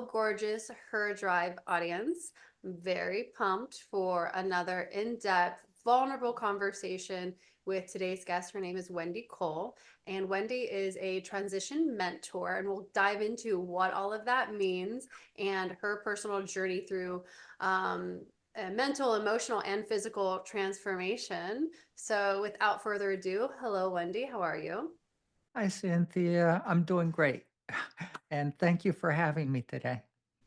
Hello, gorgeous Her Drive audience. I'm very pumped for another in-depth, vulnerable conversation with today's guest. Her name is Wendy Cole, and Wendy is a transition mentor, and we'll dive into what all of that means and her personal journey through mental, emotional, and physical transformation. So, without further ado, hello, Wendy. How are you? Hi, Cynthia. I'm doing great. And thank you for having me today.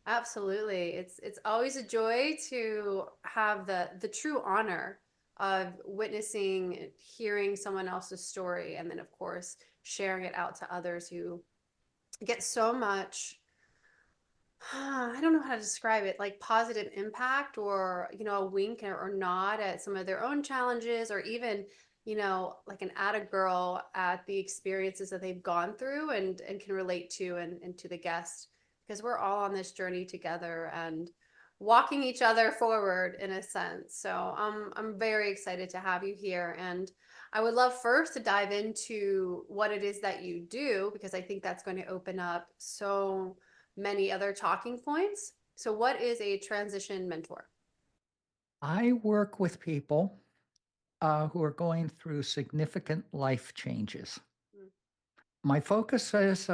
Absolutely. It's always a joy to have the true honor of witnessing, hearing someone else's story, and then of course sharing it out to others who get so much, I don't know how to describe it, like positive impact or, a wink or nod at some of their own challenges, or even, like an at a girl at the experiences that they've gone through and can relate to and to the guest, because we're all on this journey together and walking each other forward in a sense. So I'm very excited to have you here. And I would love first to dive into what it is that you do, because I think that's going to open up so many other talking points. So, what is a transition mentor? I work with people who are going through significant life changes. Mm, My focus is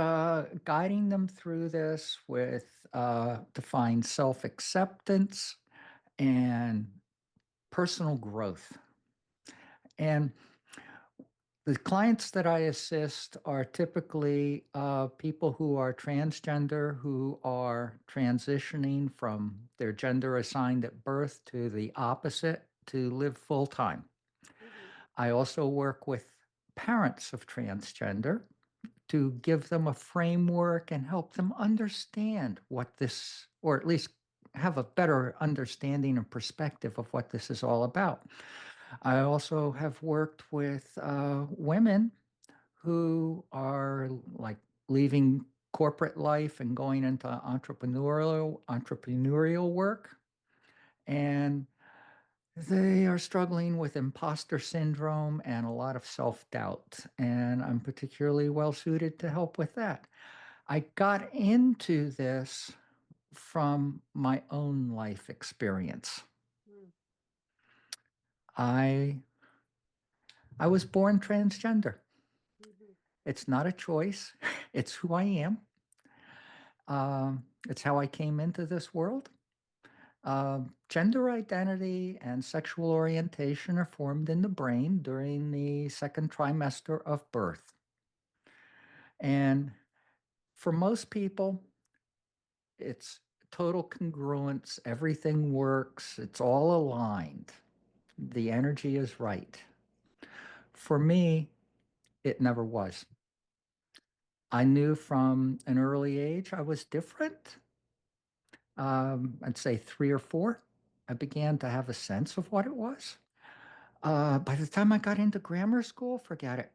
guiding them through this with to find self-acceptance and personal growth. And the clients that I assist are typically people who are transgender, who are transitioning from their gender assigned at birth to the opposite to live full time. mhm, I also work with parents of transgender to give them a framework and help them understand what this, or at least have a better understanding and perspective of what this is all about. I also have worked with women who are like leaving corporate life and going into entrepreneurial work, and they are struggling with imposter syndrome and a lot of self-doubt, and I'm particularly well suited to help with that. I got into this from my own life experience. mm, I i was born transgender. mhm, It's not a choice. It's who I am. It's how I came into this world. Gender identity and sexual orientation are formed in the brain during the second trimester of birth. And for most people, it's total congruence. Everything works. It's all aligned. The energy is right. For me, it never was. I knew from an early age I was different. I'd say 3 or 4. I began to have a sense of what it was. By the time I got into grammar school, forget it.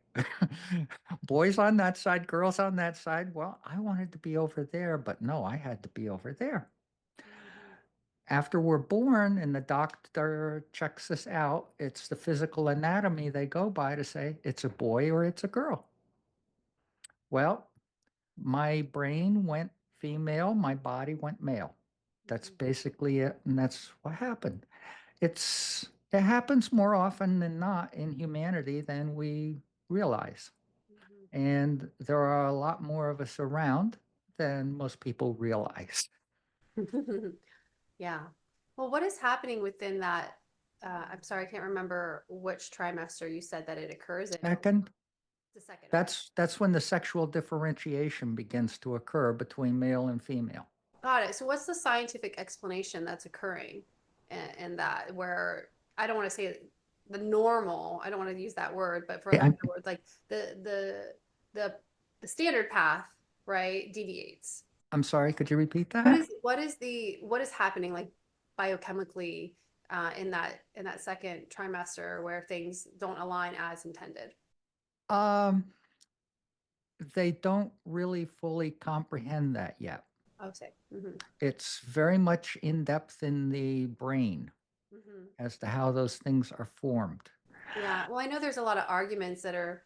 Boys on that side, girls on that side. Well, I wanted to be over there, but no, I had to be over there. mhm, After we're born and the doctor checks us out, it's the physical anatomy they go by to say it's a boy or it's a girl. Well, my brain went female, my body went male. That's mhm, basically it, and that's what happened. It happens more often than not in humanity than we realize. And there are a lot more of us around than most people realize. mhm. Yeah. Well, what is happening within that? I'm sorry, I can't remember which trimester you said that it occurs in, but Second, the second. Okay. that's when the sexual differentiation begins to occur between male and female. Got it. So what's the scientific explanation that's occurring in that, where I don't want to say the normal, I don't want to use that word, but for a I, better word, like the the standard path, right, deviates. I'm sorry, could you repeat What that? is what is happening like biochemically in that second trimester where things don't align as intended? Um, they don't really fully comprehend that yet. Okay. Mm-hmm. It's very much in depth in the brain Mm-hmm. as to how those things are formed. Yeah. Well, I know there's a lot of arguments that are,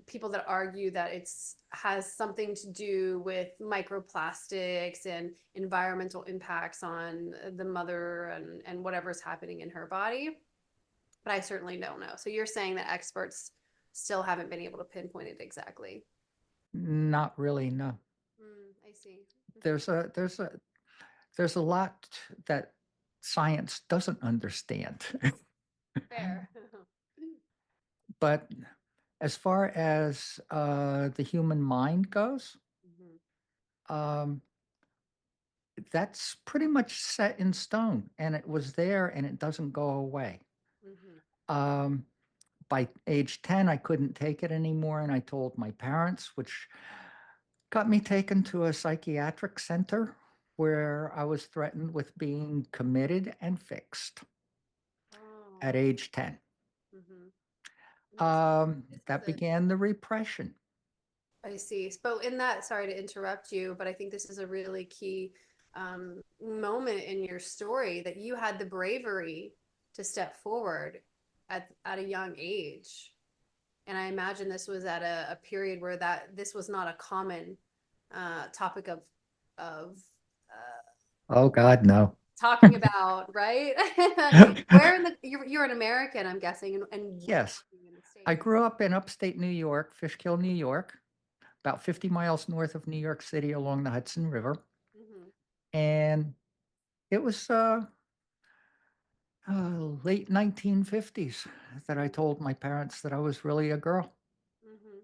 people that argue that it's has something to do with microplastics and environmental impacts on the mother and whatever's happening in her body. But I certainly don't know. So you're saying that experts still haven't been able to pinpoint it exactly. Not really, no. I see. Hmm. There's a there's a there's a lot that science doesn't understand. Fair. But as far as the human mind goes, Hmm. um, that's pretty much set in stone, and it was there, and it doesn't go away. Hmm. Um, by age 10, I couldn't take it anymore, and I told my parents, which got me taken to a psychiatric center where I was threatened with being committed and fixed at Oh. age 10. Hmm. And this is That a began the repression. I see. But in that, sorry to interrupt you, but I think this is a really key moment in your story that you had the bravery to step forward at a young age. And I imagine this was at a period where that this was not a common topic of Oh, God, no. talking about, right? Where in the you're an American, I'm guessing, and Yes, working in the I States. grew up in upstate New York, Fishkill, New York, about 50 miles north of New York City along the Hudson River. Hmm. And it was late 1950s that I told my parents that I was really a girl. Hmm.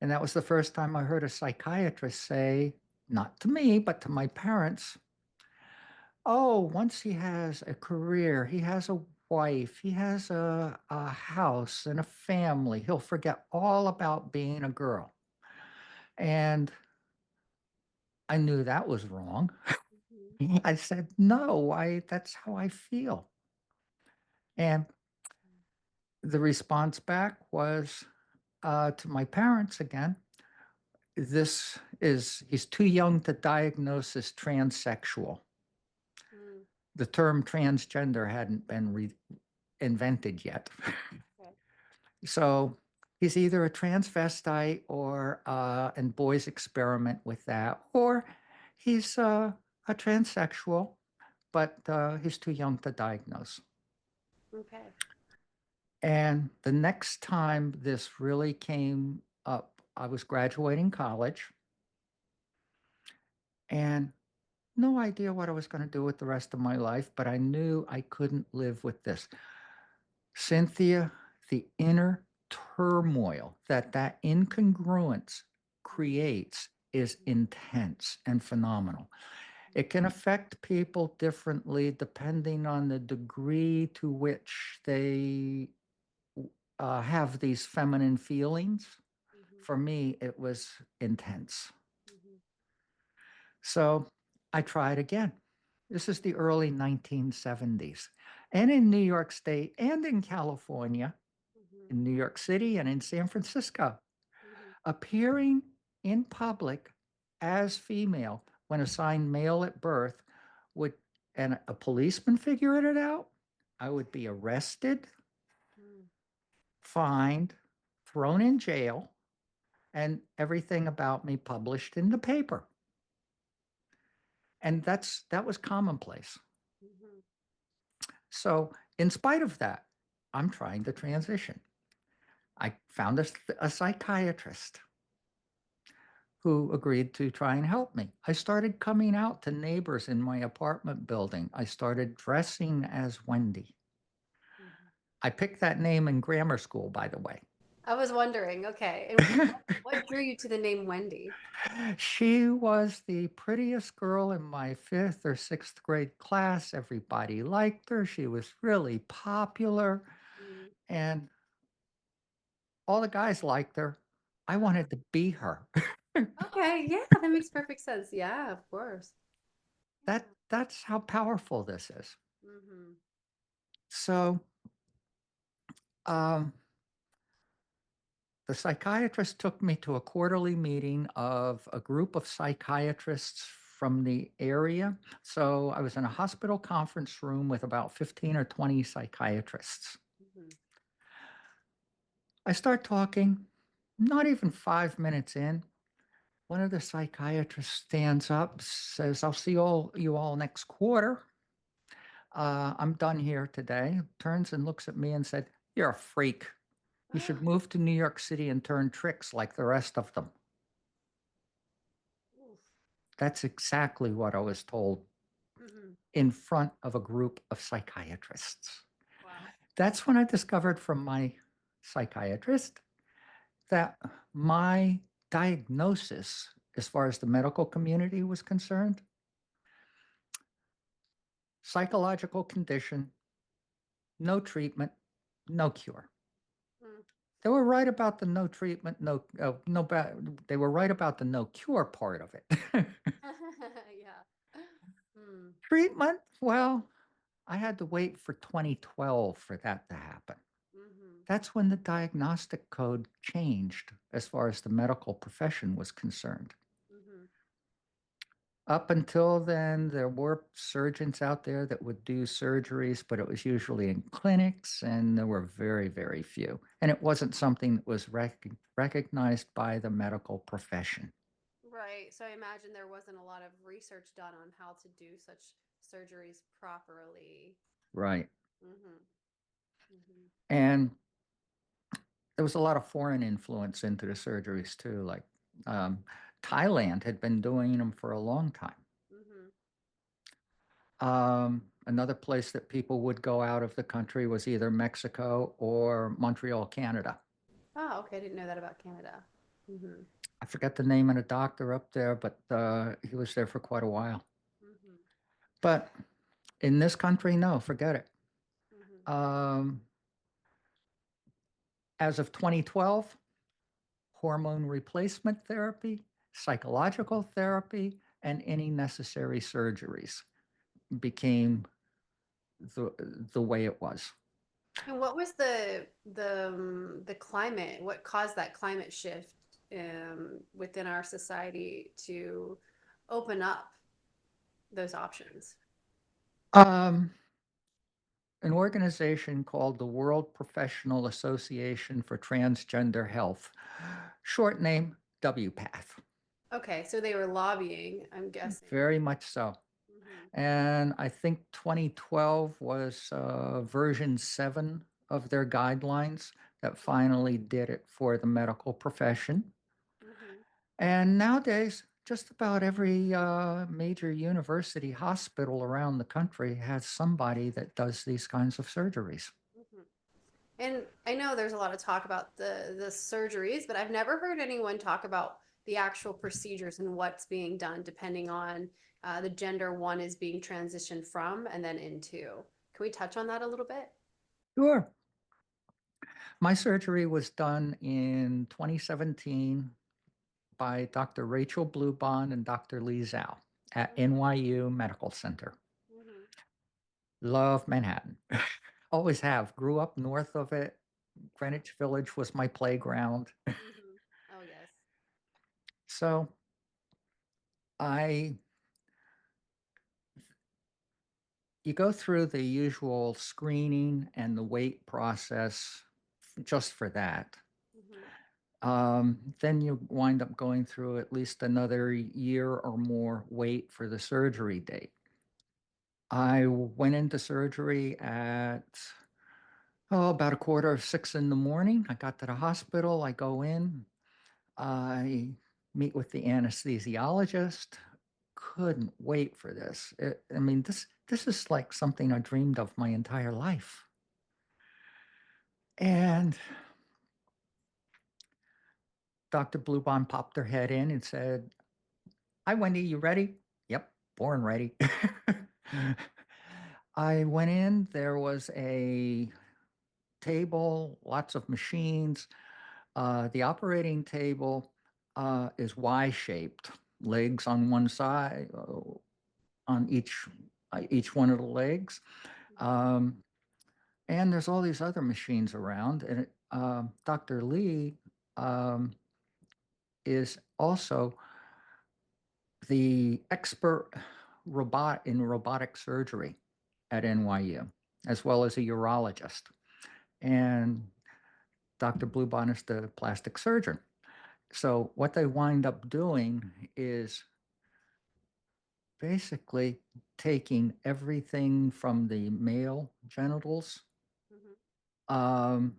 And that was the first time I heard a psychiatrist say, not to me, but to my parents, oh, once he has a career, he has a wife, he has a house and a family, he'll forget all about being a girl. And I knew that was wrong. Hmm. I said, no, that's how I feel. And the response back was to my parents again, he's too young to diagnose as transsexual. Hmm. The term transgender hadn't been invented yet. Okay. So he's either a transvestite or, and boys experiment with that, or he's a transsexual, but he's too young to diagnose. Okay. And the next time this really came up, I was graduating college and no idea what I was going to do with the rest of my life, but I knew I couldn't live with this. Cynthia, the inner turmoil that incongruence Hmm. creates is intense and phenomenal. It can affect people differently depending on the degree to which they have these feminine feelings. Hmm. For me, it was intense. Hmm. So I tried again. This is the early 1970s. And in New York State and in California, Hmm. in New York City and in San Francisco, Hmm. appearing in public as female when assigned male at birth would, and a policeman figured it out, I would be arrested, Hmm. fined, thrown in jail, and everything about me published in the paper. And that was commonplace. Hmm. So, in spite of that, I'm trying to transition. I found a psychiatrist who agreed to try and help me. I started coming out to neighbors in my apartment building. I started dressing as Wendy. Hmm. I picked that name in grammar school, by the way. I was wondering, okay, and what drew you to the name Wendy? She was the prettiest girl in my fifth or sixth grade class. Everybody liked her. She was really popular, Mm. and all the guys liked her. I wanted to be her. Okay, yeah, that makes perfect sense. Yeah, of course. Yeah. That's how powerful this is. Hmm. So, um, the psychiatrist took me to a quarterly meeting of a group of psychiatrists from the area. So I was in a hospital conference room with about 15 or 20 psychiatrists. Hmm. I start talking, not even 5 minutes in. One of the psychiatrists stands up, says, "I'll see all you all next quarter. I'm done here today." Turns and looks at me and said, "You're a freak. You should move to New York City and turn tricks like the rest of them." Oof. That's exactly what I was told Mhm. in front of a group of psychiatrists. Wow. That's when I discovered from my psychiatrist that my diagnosis, as far as the medical community was concerned, psychological condition, no treatment, no cure. Mm. They were right about the no treatment, no they were right about the no cure part of it. Yeah. Mm. Treatment, well, I had to wait for 2012 for that to happen. Mhm. That's when the diagnostic code changed as far as the medical profession was concerned. Mhm. Up until then, there were surgeons out there that would do surgeries, but it was usually in clinics, and there were very, very few. And it wasn't something that was recognized by the medical profession. Right. So I imagine there wasn't a lot of research done on how to do such surgeries properly. Right. Mhm. Mhm. And there was a lot of foreign influence into the surgeries too. Like um, Thailand had been doing them for a long time. Mhm. Another place that people would go out of the country was either Mexico or Montreal, Canada. Oh, okay. I didn't know that about Canada. Mhm. I forget the name of the doctor up there, but he was there for quite a while. Mhm. But in this country, no, forget it. Mhm. Um, as of 2012, hormone replacement therapy, psychological therapy, and any necessary surgeries became the way it was. And what was the climate? What caused that climate shift within our society to open up those options? Um, an organization called the World Professional Association for Transgender Health, short name WPATH. Okay, so they were lobbying, I'm guessing. Very much so. Hmm. And I think 2012 was version 7 of their guidelines that finally did it for the medical profession. Hmm. And nowadays, just about every major university hospital around the country has somebody that does these kinds of surgeries. Hmm. And I know there's a lot of talk about the surgeries, but I've never heard anyone talk about the actual procedures and what's being done depending on the gender one is being transitioned from and then into. Can we touch on that a little bit? Sure. My surgery was done in 2017 by Dr. Rachel Blubond and Dr. Lee Zhao at NYU Medical Center. Hmm. Love Manhattan. Always have. Grew up north of it. Wow. Greenwich Village was my playground. Hmm. Oh, yes. So I you go through the usual screening and the wait process just for that. Hmm. Then you wind up going through at least another year or more wait for the surgery date. I went into surgery at about a quarter of 6 in the morning. I got to the hospital. I go in. I meet with the anesthesiologist. Couldn't wait for this. I mean, this is like something I dreamed of my entire life. And Dr. Bluebond popped her head in and said, "Hi, Wendy, you ready?" Yep, born ready. I went in. There was a table, lots of machines. The operating table is Y-shaped, legs on one side, on each one of the legs. Hmm. Um, and there's all these other machines around. And Dr. Lee um, is also the expert robot in robotic surgery at NYU, as well as a urologist. And Dr. Bluebonnet is the plastic surgeon. So what they wind up doing is basically taking everything from the male genitals, Mhm. um,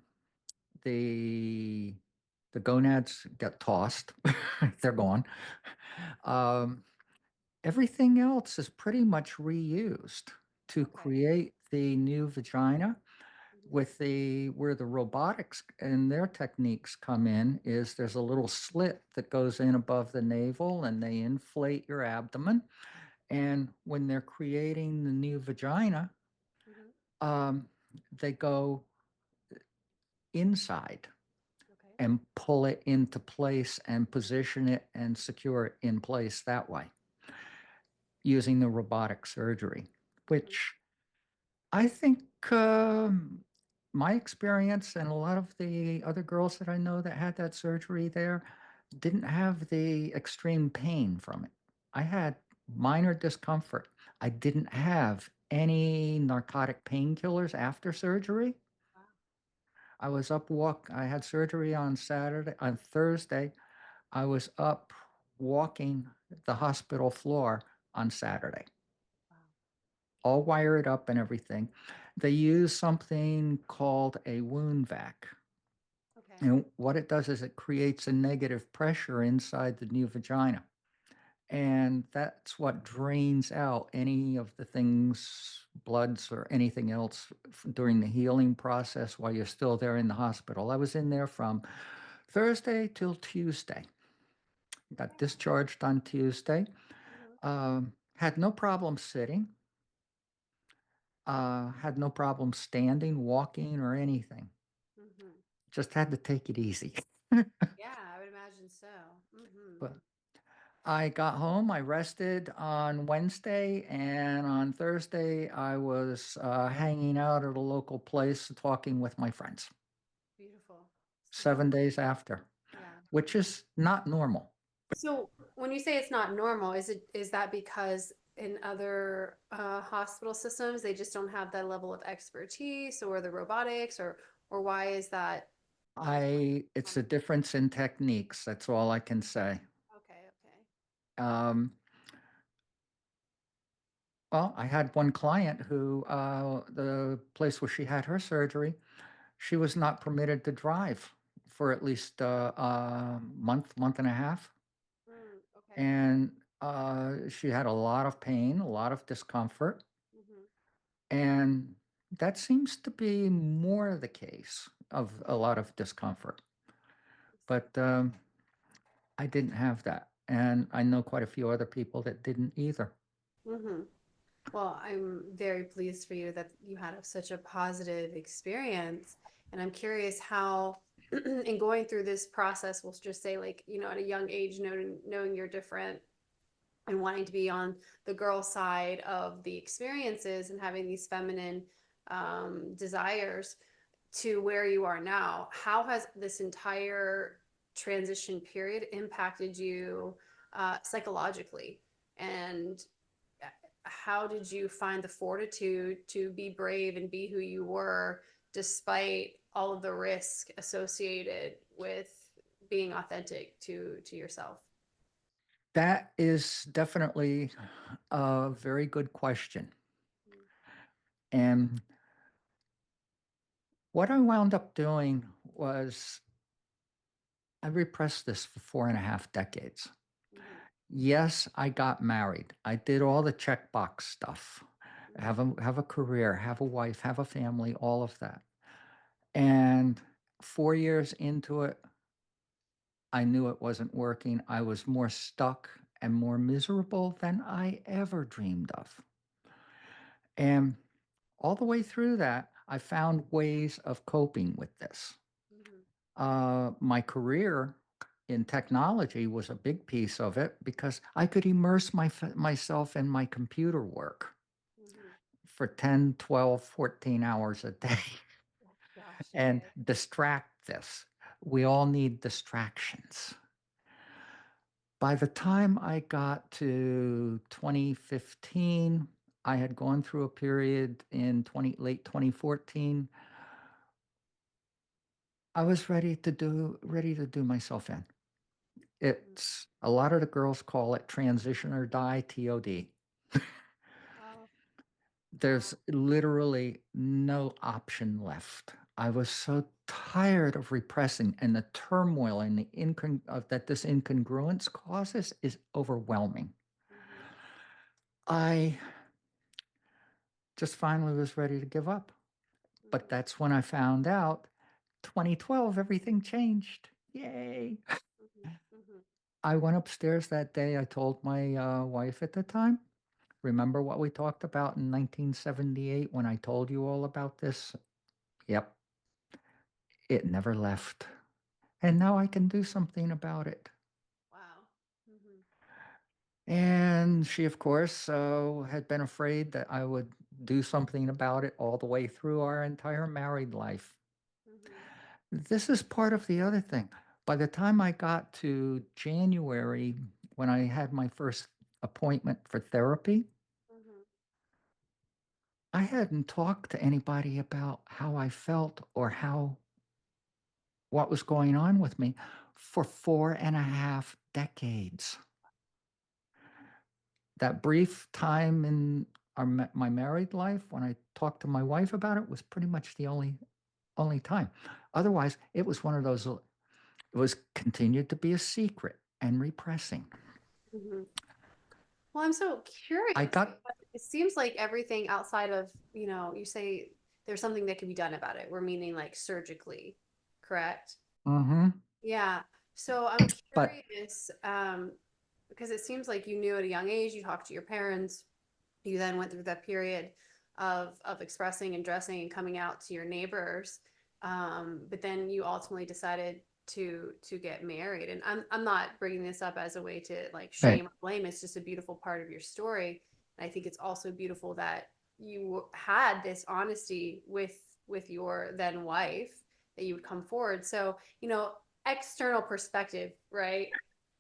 the the gonads get tossed, they're gone. Um, Everything else is pretty much reused to Okay. create the new vagina. Mhm. With the where the robotics and their techniques come in is there's a little slit that goes in above the navel and they inflate your abdomen. And when they're creating the new vagina, Mhm. um, they go inside Okay. and pull it into place and position it and secure it in place that way using the robotic surgery, Mhm. which I think my experience and a lot of the other girls that I know that had that surgery there didn't have the extreme pain from it. I had minor discomfort. I didn't have any narcotic painkillers after surgery. Wow. I had surgery on Thursday. I was up walking the hospital floor on Saturday, Wow. all wired up and everything. They use something called a wound vac. Okay. And what it does is it creates a negative pressure inside the new vagina. And that's what drains out any of the things, bloods or anything else during the healing process while you're still there in the hospital. I was in there from Thursday till Tuesday. Got Yeah. discharged on Tuesday. Mhm. Had no problem sitting. Had no problem standing, walking, or anything. Mhm. Just had to take it easy. Yeah, I would imagine so. Mhm. But I got home, I rested on Wednesday, and on Thursday, I was hanging out at a local place talking with my friends Beautiful. So, 7 days after, yeah. which is not normal. So when you say it's not normal, is that because in other hospital systems they just don't have that level of expertise or the robotics or why is that It's um, a difference in techniques. That's all I can say. okay, okay. Um, well, I had one client who, the place where she had her surgery, she was not permitted to drive for at least a month and a half. Okay. And she had a lot of pain, a lot of discomfort. Mm-hmm. And that seems to be more the case of a lot of discomfort. I see. But I didn't have that. And I know quite a few other people that didn't either. Mm-hmm. Well, I'm very pleased for you that you had such a positive experience. And I'm curious how, in going through this process, we'll just say, like, at a young age, knowing you're different and wanting to be on the girl side of the experiences and having these feminine desires to where you are now, how has this entire transition period impacted you psychologically? And how did you find the fortitude to be brave and be who you were despite all of the risk associated with being authentic to yourself? That is definitely a very good question. And what I wound up doing was I repressed this for 4.5 decades. Mm-hmm. Yes, I got married. I did all the checkbox stuff. Mm-hmm. Have a career, have a wife, have a family, all of that. And 4 years into it, I knew it wasn't working. I was more stuck and more miserable than I ever dreamed of. And all the way through that, I found ways of coping with this. Mm-hmm. My career in technology was a big piece of it because I could immerse myself in my computer work Mm-hmm. for 10, 12, 14 hours a day Gosh, and okay. distract this. We all need distractions. By the time I got to 2015, I had gone through a period in late 2014 I was ready to do myself in. Mm. It's a lot of the girls call it transition or die, TOD. Wow. There's Wow. literally no option left. I was so tired of repressing, and the turmoil and that this incongruence causes is overwhelming. Mhm. I just finally was ready to give up. But Mhm. that's when I found out 2012, everything changed. Yay. Mhm. Mhm. I went upstairs that day. I told my wife at the time, remember what we talked about in 1978 when I told you all about this? Yep, it never left. And now I can do something about it. Wow. Mhm. And she, of course, had been afraid that I would do something about it all the way through our entire married life. Mhm. This is part of the other thing. By the time I got to January, when I had my first appointment for therapy, Mhm. I hadn't talked to anybody about how I felt or what was going on with me for 4.5 decades. That brief time in my married life when I talked to my wife about it was pretty much the only time. Otherwise, it was one of those. It was continued to be a secret and repressing. Mhm. Well, I'm so I curious got. because it seems like everything outside of, you say there's something that can be done about it. We're meaning like surgically, correct? Mm-hmm. Yeah. So I'm But curious, because it seems like you knew at a young age, you talked to your parents, you then went through that period of expressing and dressing and coming out to your neighbors, but then you ultimately decided to get married. And I'm not bringing this up as a way to like right. shame or blame. It's just a beautiful part of your story. And I think it's also beautiful that you had this honesty with your then wife, that you would come forward. So, external perspective, right?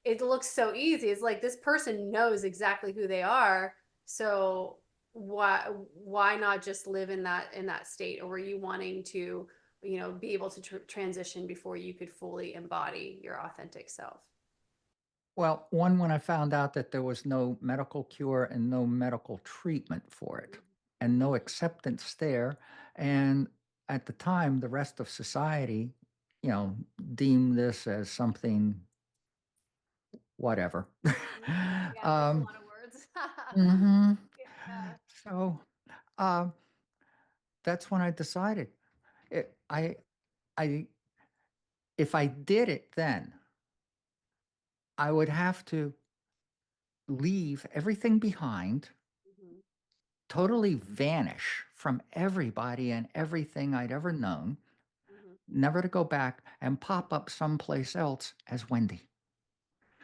It looks so easy. It's like this person knows exactly who they are, so why not just live in that state? Or were you wanting to, be able to transition before you could fully embody your authentic self? Well, one, when I found out that there was no medical cure and no medical treatment for it, and Mm-hmm. no acceptance there, and at the time, the rest of society, you know, deemed this as something whatever. Mm-hmm. Yeah, that's a um, lot of words. mhm. Yeah. So uh, that's when I decided it, I, if I did it then, I would have to leave everything behind, Mm-hmm. totally vanish from everybody and everything I'd ever known, Mm-hmm. never to go back and pop up someplace else as Wendy.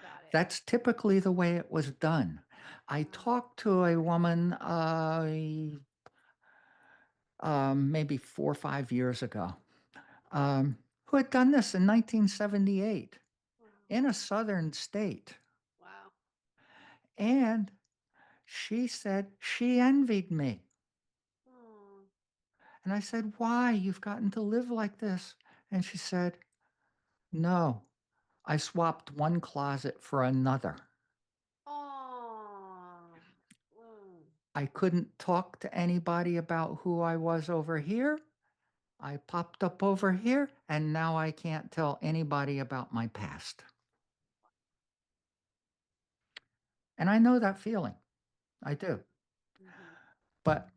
Got it. That's typically the way it was done. I Wow. talked to a woman maybe 4 or 5 years ago, who had done this in 1978 Wow. in a southern state. Wow. And she said she envied me. Oh. And I said, "Why? You've gotten to live like this." And she said, "No, I swapped one closet for another. Oh. Mm. I couldn't talk to anybody about who I was over here. I popped up over here, and now I can't tell anybody about my past." And I know that feeling. I do. Mm-hmm. But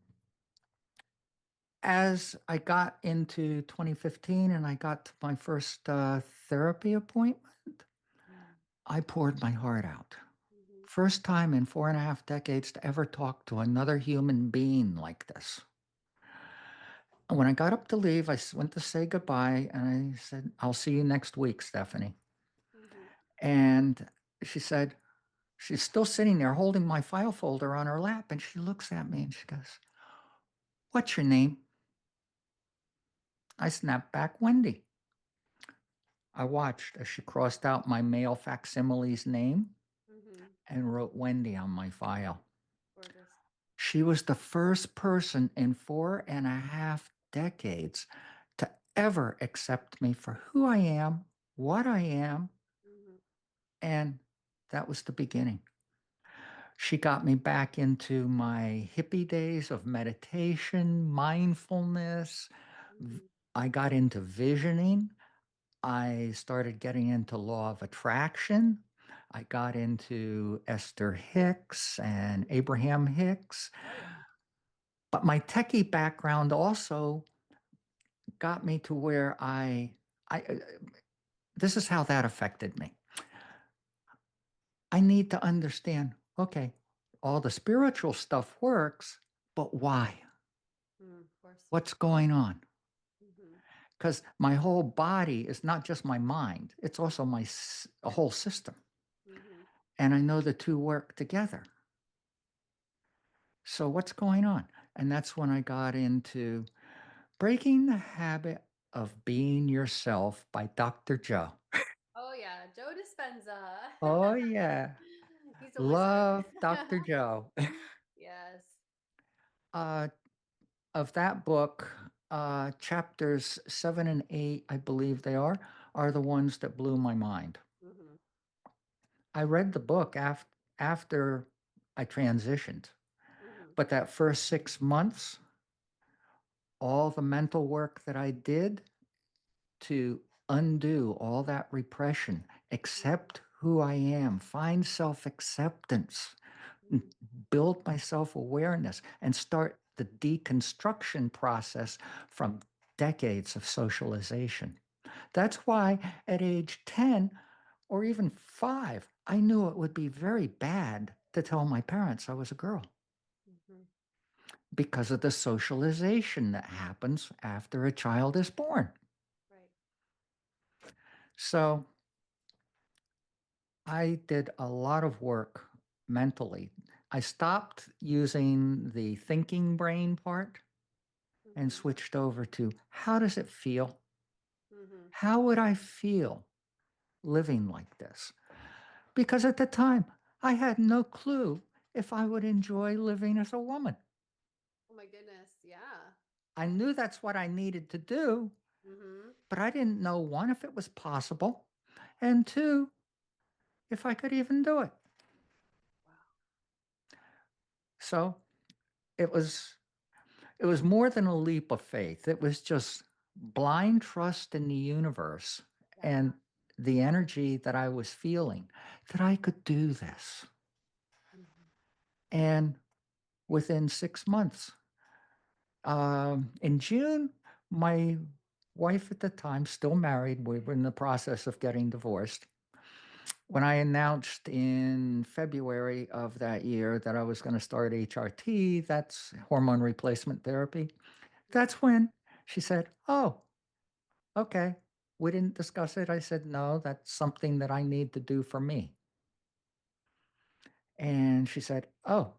as I got into 2015 and I got to my first therapy appointment, I poured my heart out. Mm-hmm. First time in 4.5 decades to ever talk to another human being like this. And when I got up to leave, went to say goodbye and I said, "I'll see you next week, Stephanie." Mm-hmm. And she said, she's still sitting there holding my file folder on her lap. And she looks at me and she goes, "What's your name?" I snapped back, "Wendy." I watched as she crossed out my male facsimile's name Mm-hmm. and wrote Wendy on my file. Gorgeous. She was the first person in 4.5 decades to ever accept me for who I am, what I am, Mhm. and that was the beginning. She got me back into my hippie days of meditation, mindfulness. Mhm. I got into visioning. I started getting into law of attraction. I got into Esther Hicks and Mhm. Abraham Hicks. Oh yeah. But my techie background also got me to where I this is how that affected me. I need to understand, okay, all the spiritual stuff works, but why? Of course. What's going on? Mhm. Because my whole body is not just my mind, it's also a whole system. Mhm. And I know the two work together. So what's going on? And that's when I got into Breaking the Habit of Being Yourself by Dr. Joe. Oh yeah, Joe Dispenza. Oh, yeah. He's a wizard. Love Dr. Joe. Yes. uh, of that book, chapters 7 and 8, I believe they are the ones that blew my mind. Mhm. I read the book after I transitioned, Mhm. but that first 6 months, all the mental work that I did to undo all that repression, Mhm. accept who I am, find self acceptance, Mhm. build my self awareness, and start the deconstruction process from decades of socialization. That's why at age 10 or even 5, I knew it would be very bad to tell my parents I was a girl Mhm. because of the socialization that happens after a child is born. Right. So I did a lot of work mentally. I stopped using the thinking brain part and Mhm. switched over to how does it feel? Mhm. How would I feel living like this? Because at the time, I had no clue if I would enjoy living as a woman. Oh my goodness. Yeah. I knew that's what I needed to do, Mhm. but I didn't know one, if it was possible, and two, if I could even do it. Wow. So it was it was more than a leap of faith. It was just blind trust in the universe Yeah. and the energy that I was feeling that I could do this. Mhm. And within 6 months, in June, my wife at the time, still married, we were in the process of getting divorced. When I announced in February of that year that I was going to start HRT, that's hormone replacement therapy, Mhm. that's when she said, "Oh, okay." We didn't discuss it. I said, "No, that's something that I need to do for me." And she said, "Oh,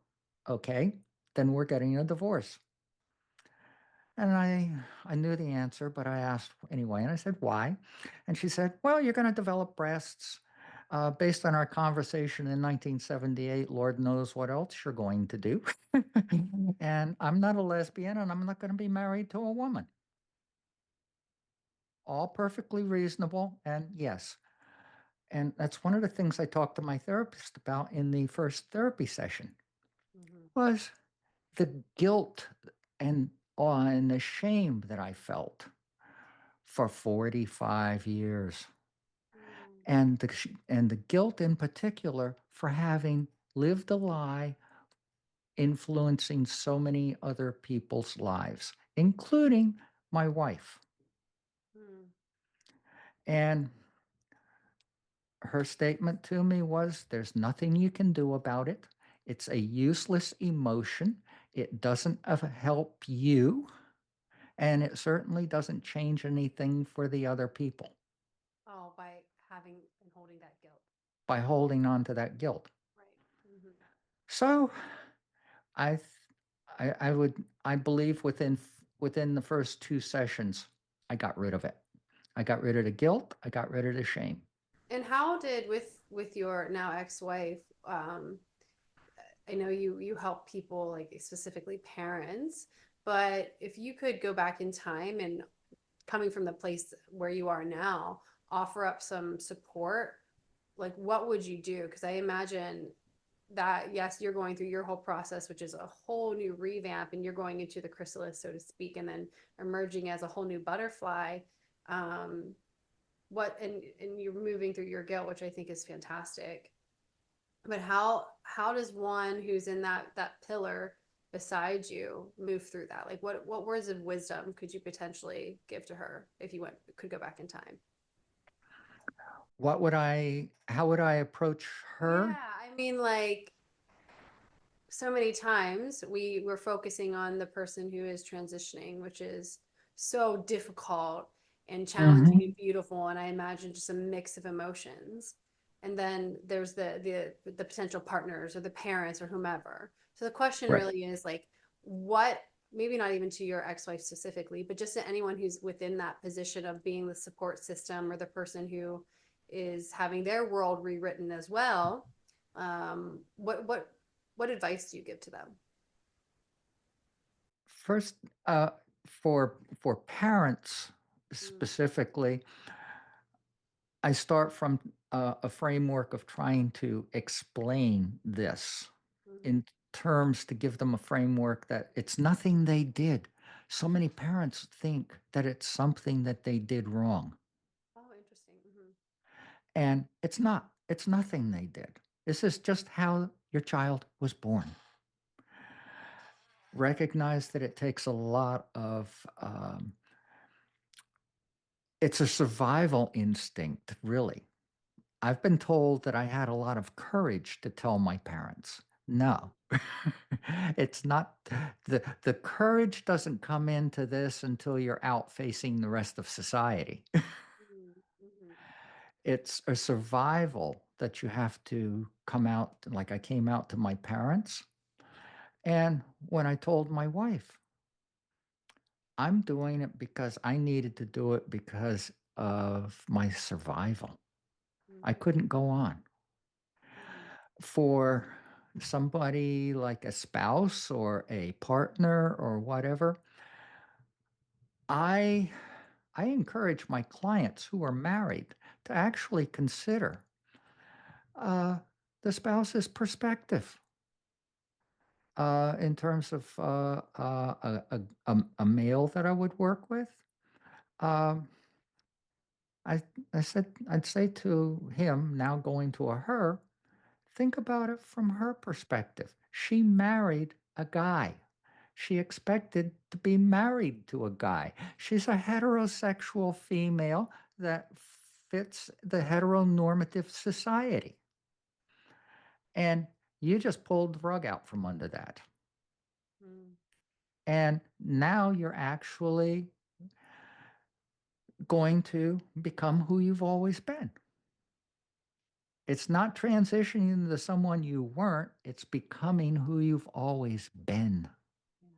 okay. Then we're getting a divorce." And I knew the answer, but I asked anyway. And I said, "Why?" And she said, "Well, you're going to develop breasts. Based on our conversation in 1978, Lord knows what else you're going to do." And I'm not a lesbian and I'm not going to be married to a woman. All perfectly reasonable. And yes, and that's one of the things I talked to my therapist about in the first therapy session Mhm. was the guilt and awe and the shame that I felt for 45 years. Mhm. And the guilt in particular for having lived a lie influencing so many other people's lives, including my wife. Mhm. And her statement to me was, there's nothing you can do about it. It's a useless emotion. It doesn't help you, and it certainly doesn't change anything for the other people Oh, by having and holding that guilt. by holding on to that guilt. Right. Mhm. So I, I believe within the first 2 sessions, I got rid of it. I got rid of the guilt. I got rid of the shame. And how did with your now ex-wife, I know you help people like specifically parents, but if you could go back in time and coming from the place where you are now, offer up some support, like what would you do? Because I imagine that yes, you're going through your whole process, which is a whole new revamp, and you're going into the chrysalis, so to speak, and then emerging as a whole new butterfly. Um, what and you're moving through your guilt, which I think is fantastic. But how does one who's in that pillar beside you move through that? Like what words of wisdom could you potentially give to her if you could go back in time? How would I approach her? Yeah, I mean, like so many times we're focusing on the person who is transitioning, which is so difficult and challenging and Hmm. beautiful, and I imagine just a mix of emotions. And then there's the potential partners or the parents or whomever. So the question Right. really is like, what, maybe not even to your ex-wife specifically, but just to anyone who's within that position of being the support system or the person who is having their world rewritten as well. What advice do you give to them? First, for parents Mm, specifically, I start from a framework of trying to explain this mhm. in terms to give them a framework that it's nothing they did. So many parents think that it's something that they did wrong, Oh, interesting. Hmm. and it's not. It's nothing they did. This is just how your child was born. Recognize that it takes a lot of it's a survival instinct, really. I've been told that I had a lot of courage to tell my parents. Mm, No. It's not the courage doesn't come into this until you're out facing the rest of society. mm, mhm, It's a survival that you have to come out like I came out to my parents. And when I told my wife, I'm doing it because I needed to do it because of my survival. I mhm, couldn't go on. mhm, For somebody like a spouse or a partner or whatever, I I encourage my clients who are married to actually consider uh, the spouse's perspective in terms of a male that I would work with. Um, I I said I'd say to him now going to a her, think about it from her perspective. She married a guy. She expected to be married to a guy. She's a heterosexual female that fits the heteronormative society. And you just pulled the rug out from under that. mm, And now you're actually going to become who you've always been. It's not transitioning into someone you weren't, it's becoming who you've always been. yeah.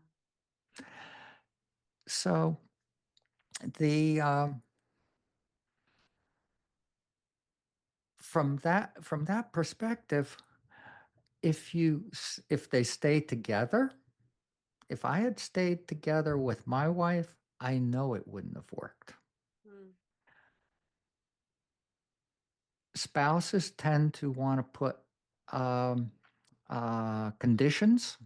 So the from that perspective, if they stay together, if I had stayed together with my wife, I know it wouldn't have worked. Mm, Spouses tend to want to put um, conditions,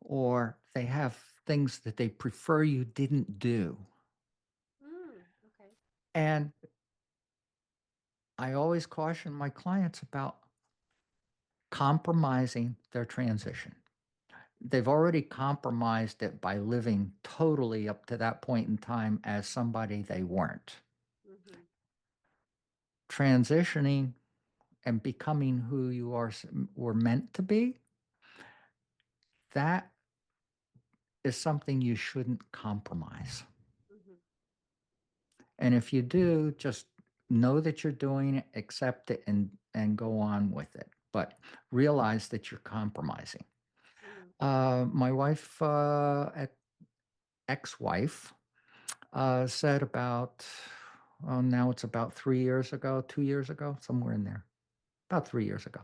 or they have things that they prefer you didn't do. mm, okay. And I always caution my clients about compromising their transition. They've already compromised it by living totally up to that point in time as somebody they weren't. Mhm, Transitioning and becoming who you are were meant to be, that is something you shouldn't compromise. mhm, And if you do, just know that you're doing it, accept it, and go on with it. But realize that you're compromising. mhm, My wife, ex-wife, said about, well, now it's about 3 years ago, 2 years ago, somewhere in there, about 3 years ago.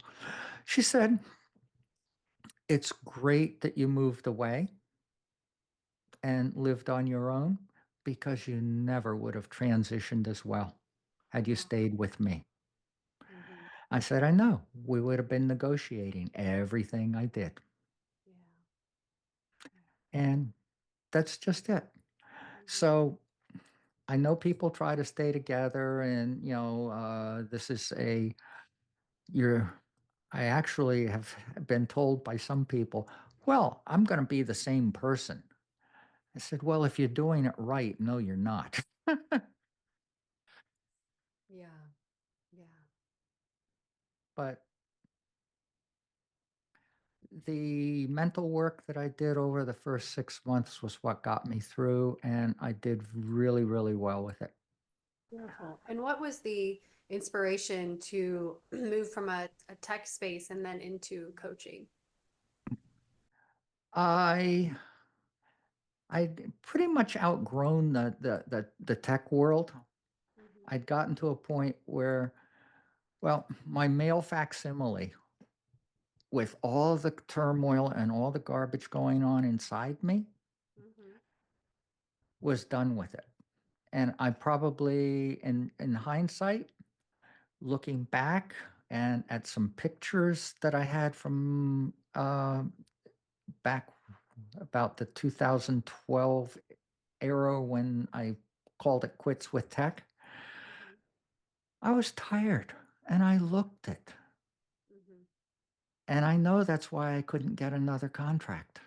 She said, it's great that you moved away and lived on your own because you never would have transitioned as well had you Wow. stayed with me. Mm-hmm. I said, I know. We would have been negotiating everything I did. Yeah. And that's just it. Mm-hmm. So I know people try to stay together, and, this is you're, I actually have been told by some people, well, I'm going to be the same person. I said, well, if you're doing it right, no, you're not. Yeah. Yeah. But the mental work that I did over the first 6 months was what got me through, and I did really, really well with it. Beautiful. And what was the inspiration to move from a tech space and then into coaching? I pretty much outgrown the tech world. Mm-hmm. I'd gotten to a point where, well, my male facsimile, with all the turmoil and all the garbage going on inside me, Mm-hmm. was done with it. And I probably, in hindsight, looking back and at some pictures that I had from back about the 2012 era when I called it quits with tech, Mm-hmm. I was tired and I looked it. Mm-hmm. And I know that's why I couldn't get another contract.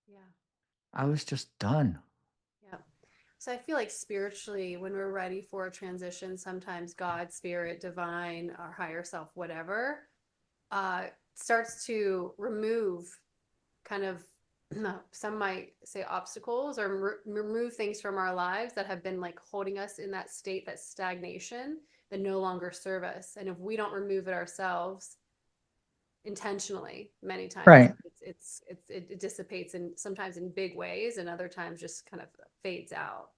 Yeah. I was just done. Yeah. So I feel like spiritually, when we're ready for a transition, sometimes God, spirit, divine, our higher self, whatever, starts to remove kind of some might say obstacles or remove things from our lives that have been like holding us in that state, that stagnation that no longer serve us. And if we don't remove it ourselves intentionally, many times Right. it dissipates and sometimes in big ways and other times just kind of fades out.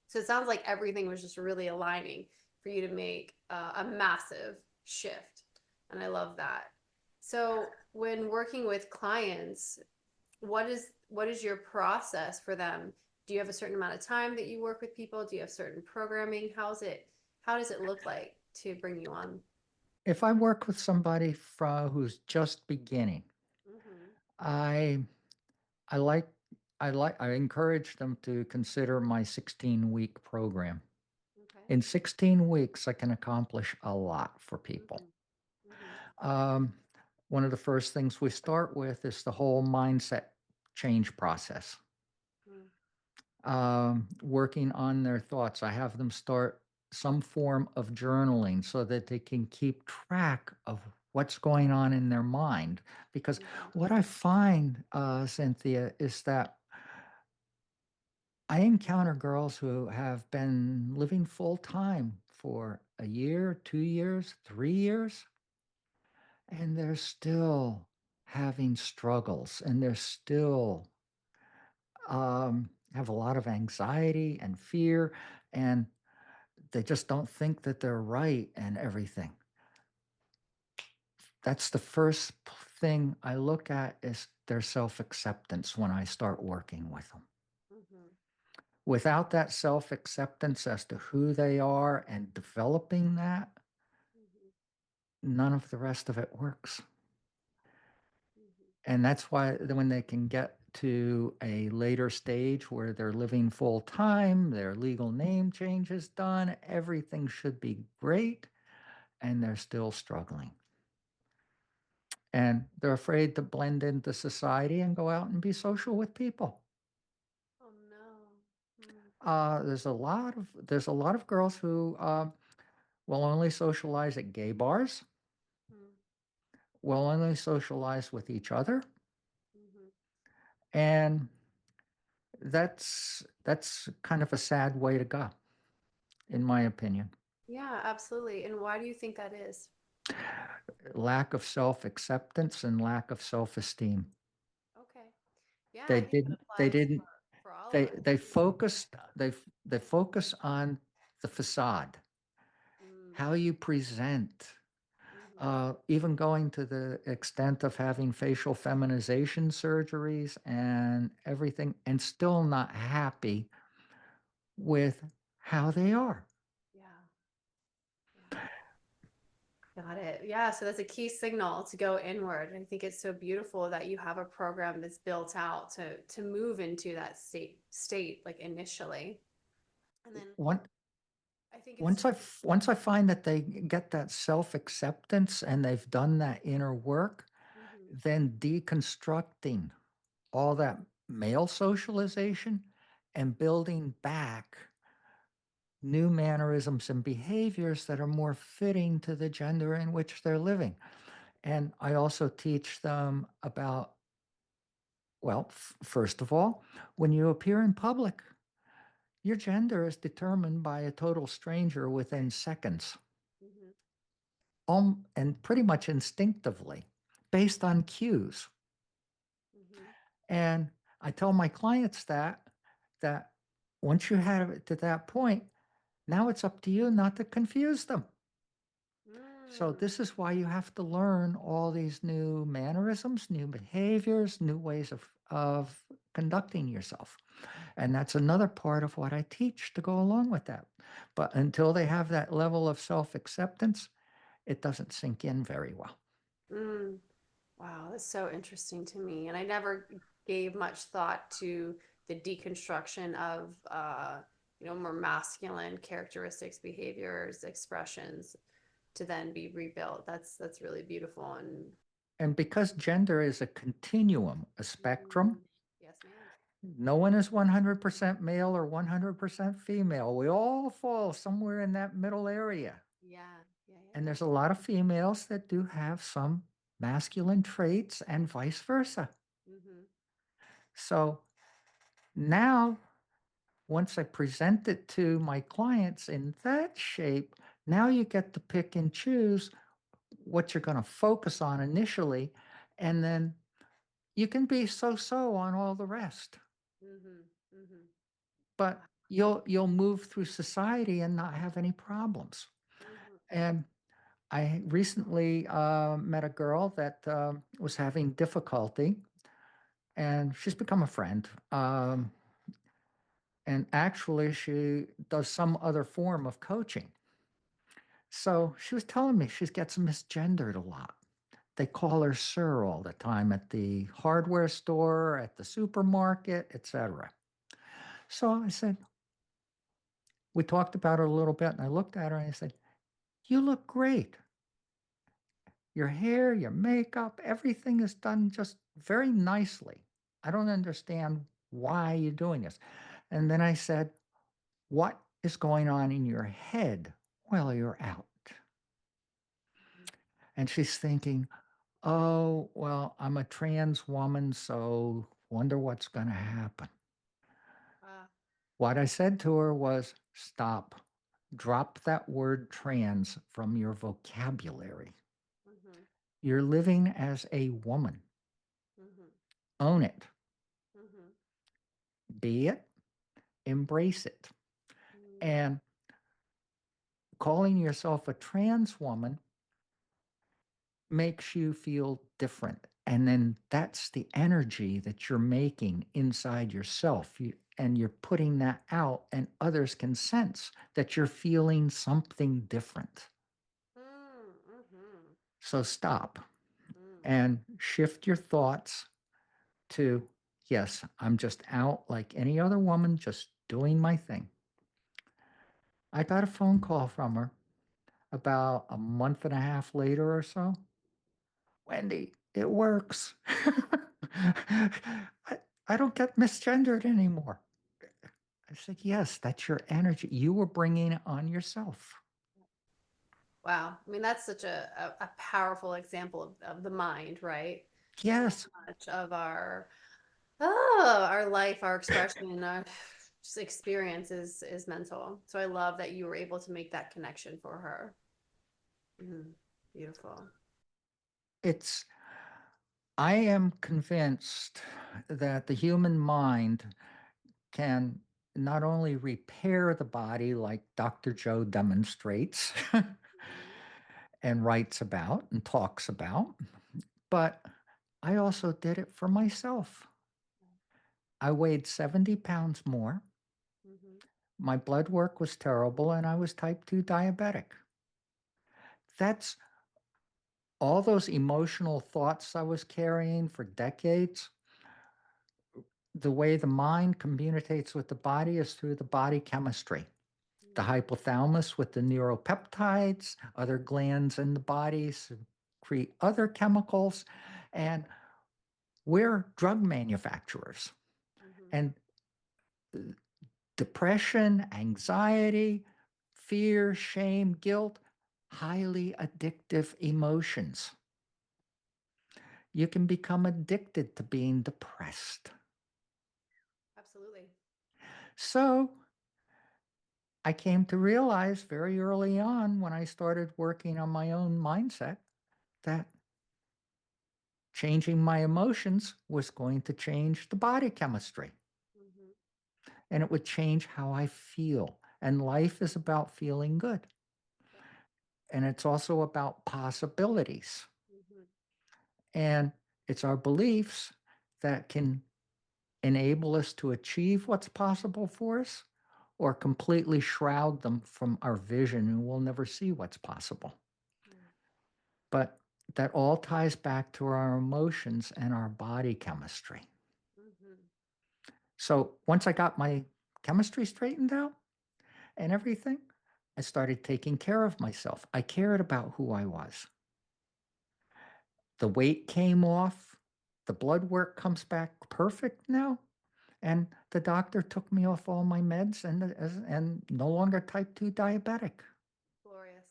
So it sounds like everything was just really aligning for you to make a massive shift. And I love that. So when working with clients, what is your process for them? Do you have a certain amount of time that you work with people? Do you have certain programming? How does it look like to bring you on? If I work with somebody who's just beginning, Mm-hmm. I I like I encourage them to consider my 16-week program. Okay. In 16 weeks, I can accomplish a lot for people. Mm-hmm. Mm-hmm. Um, One of the first things we start with is the whole mindset change process. Mm-hmm. Working on their thoughts. I have them start some form of journaling so that they can keep track of what's going on in their mind. Because Mm-hmm. what I find, Cynthia, is that I encounter girls who have been living full time for a year, 2 years, 3 years, and they're still having struggles, and they're still have a lot of anxiety and fear, and they just don't think that they're right and everything. That's the first thing I look at is their self-acceptance when I start working with them. Mm-hmm. Without that self-acceptance as to who they are and developing that, Mm-hmm. none of the rest of it works. Mm-hmm. And that's why when they can get to a later stage where they're living full time, their legal name change is done, everything should be great, and they're still struggling. And they're afraid to blend into society and go out and be social with people. Oh no. Mm-hmm. There's a lot of girls who will only socialize at gay bars, will only socialize with each other, Mm-hmm. and that's kind of a sad way to go, in my opinion. Yeah, absolutely. And why do you think that is? Lack of self-acceptance and lack of self-esteem. Okay. Yeah, I They think that didn't they applies didn't for all of they us. they focused they focus on the facade, Mm, how you present, mm-hmm. even going to the extent of having facial feminization surgeries and everything, and still not happy with how they are. Yeah. Yeah. Got it. Yeah, so that's a key signal to go inward. I think it's so beautiful that you have a program that's built out to move into that state like initially. And then One, I think it's once I find that they get that self acceptance and they've done that inner work, mhm, then deconstructing all that male socialization and building back new mannerisms and behaviors that are more fitting to the gender in which they're living. And I also teach them about, well, first of all, when you appear in public, your gender is determined by a total stranger within seconds, mhm, and pretty much instinctively based on cues. mhm, And I tell my clients that once you have it to that point, now it's up to you not to confuse them. So mm, this is why you have to learn all these new mannerisms, new behaviors, new ways of conducting yourself. And that's another part of what I teach to go along with that. But until they have that level of self-acceptance, it doesn't sink in very well. mm. Wow, that's so interesting to me. And I never gave much thought to the deconstruction of more masculine characteristics, behaviors, expressions to then be rebuilt. That's really beautiful and And because gender is a continuum, a mm, spectrum, yes, ma'am. no one is 100% male or 100% female. We all fall somewhere in that middle area. Yeah, yeah, And yeah, there's a lot of females that do have some masculine traits and vice versa. yeah. Mm-hmm. So now, once I present it to my clients in that shape, now you get to pick and choose what you're going to focus on initially. And then you can be so so on all the rest. Mm-hmm. Mm-hmm. But Wow. you'll move through society and not have any problems. Mm-hmm. And I recently met a girl that was having difficulty, and she's become a friend. And actually, she does some other form of coaching. So she was telling me she gets misgendered a lot. They call her sir all the time at the hardware store, at the supermarket, etc. So I said, we talked about it a little bit, and I looked at her and I said, "You look great. Your hair, your makeup, everything is done just very nicely. I don't understand why you're doing this." And then I said, "What is going on in your head while you're out?" And she's thinking, "Oh, well, I'm a trans woman, so wonder what's going to happen." Ah, What I said to her was, "Stop. Drop that word trans from your vocabulary. mm-hmm. You're living as a woman. Mm-hmm. Own it. Mm-hmm. Be it. Embrace it." Mm-hmm. And calling yourself a trans woman makes you feel different. And then that's the energy that you're making inside yourself. And you're putting that out, and others can sense that you're feeling something different. Mm-hmm. So stop Mm. and shift your thoughts to, yes, I'm just out like any other woman, just doing my thing. I got a phone call from her about a month and a half later or so. "Wendy, it works. I don't get misgendered anymore." I said, "Yes, that's your energy. You were bringing it on yourself." Wow. I mean, that's such a powerful example of the mind, right? So Yes, much of our life, our expression, our just experience is mental. So I love that you were able to make that connection for her. Mhm. Beautiful. it's, I am convinced that the human mind can not only repair the body like Dr. Joe demonstrates Mhm. and writes about and talks about, but I also did it for myself. I weighed 70 pounds more. Mhm. My blood work was terrible and I was type 2 diabetic. That's all those emotional thoughts I was carrying for decades. The way the mind communicates with the body is through the body chemistry. The Mm, hypothalamus with the neuropeptides, other glands in the body secrete other chemicals, and we're drug manufacturers. mhm. And depression, anxiety, fear, shame, guilt, highly addictive emotions. You can become addicted to being depressed. Absolutely. So I came to realize very early on when I started working on my own mindset that changing my emotions was going to change the body chemistry Mhm. and it would change how I feel. And life is about feeling good. Yep. And it's also about possibilities. Mhm. And it's our beliefs that can enable us to achieve what's possible for us or completely shroud them from our vision and we'll never see what's possible. Mm. But that all ties back to our emotions and our body chemistry. Mhm. So once I got my chemistry straightened out and everything, I started taking care of myself. I cared about who I was. The weight came off. The blood work comes back perfect now. And the doctor took me off all my meds and no longer type 2 diabetic. Glorious.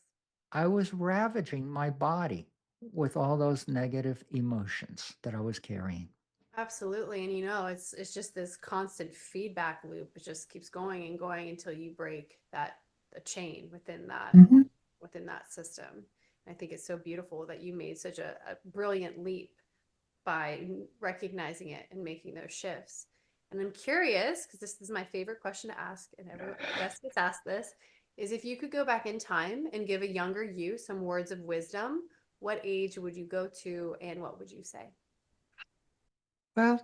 I was ravaging my body with all those negative emotions that I was carrying. Absolutely. And it's just this constant feedback loop. It just keeps going and going until you break that the chain Mhm. within that system. And I think it's so beautiful that you made such a brilliant leap by recognizing it and making those shifts. And I'm curious, because this is my favorite question to ask, and every guest gets asked this, is if you could go back in time and give a younger you some words of wisdom, what age would you go to and what would you say? Well,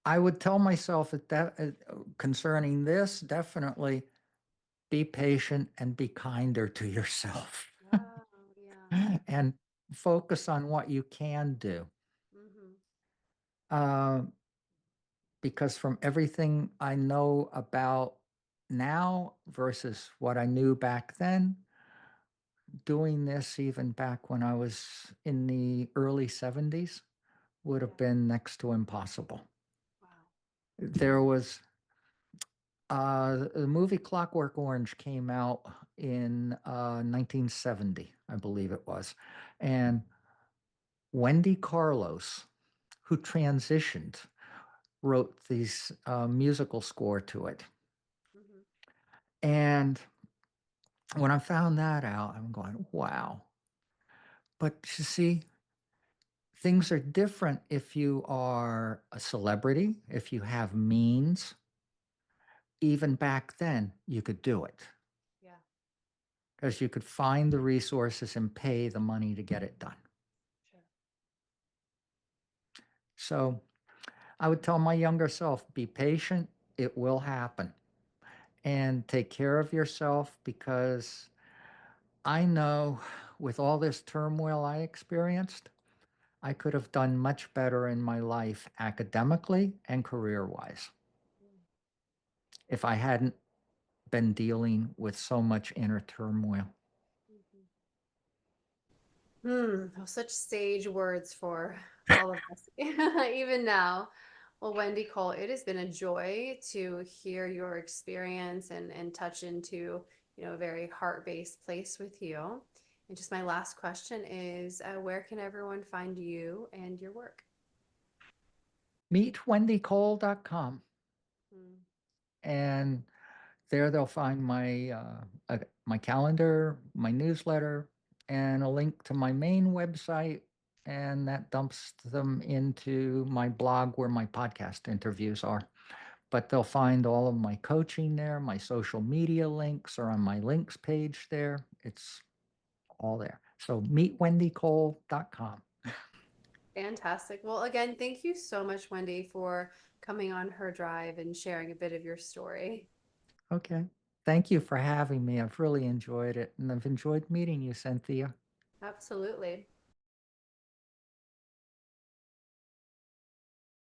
I would tell myself concerning this, definitely be patient and be kinder to yourself Oh, yeah. and focus on what you can do. Mm-hmm. Uh, because from everything I know about now versus what I knew back then, doing this even back when I was in the early 70s would Yeah. have been next to impossible. Wow. There was the movie Clockwork Orange came out in 1970, I believe it was. And Wendy Carlos, who transitioned, wrote these musical score to it. Mm-hmm. And when I found that out, I'm going, wow. But you see, things are different if you are a celebrity, if you have means. Even back then, you could do it Yeah. because you could find the resources and pay the money to get it done. Sure. So I would tell my younger self, be patient, it will happen. And take care of yourself because I know with all this turmoil I experienced, I could have done much better in my life academically and career wise if I hadn't been dealing with so much inner turmoil. Mm-hmm. Such sage words for all of us, even now. Well, Wendy Cole, it has been a joy to hear your experience and touch into, a very heart-based place with you. And just my last question is, where can everyone find you and your work? Meetwendycole.com. Mm, And there they'll find my calendar, my newsletter, and a link to my main website, and that dumps them into my blog where my podcast interviews are. But they'll find all of my coaching there. My social media links are on my links page there. It's all there. So meetwendycole.com. Fantastic. Well, again, thank you so much, Wendy, for coming on Her Drive and sharing a bit of your story. Okay. Thank you for having me. I've really enjoyed it, and I've enjoyed meeting you, Cynthia. Absolutely.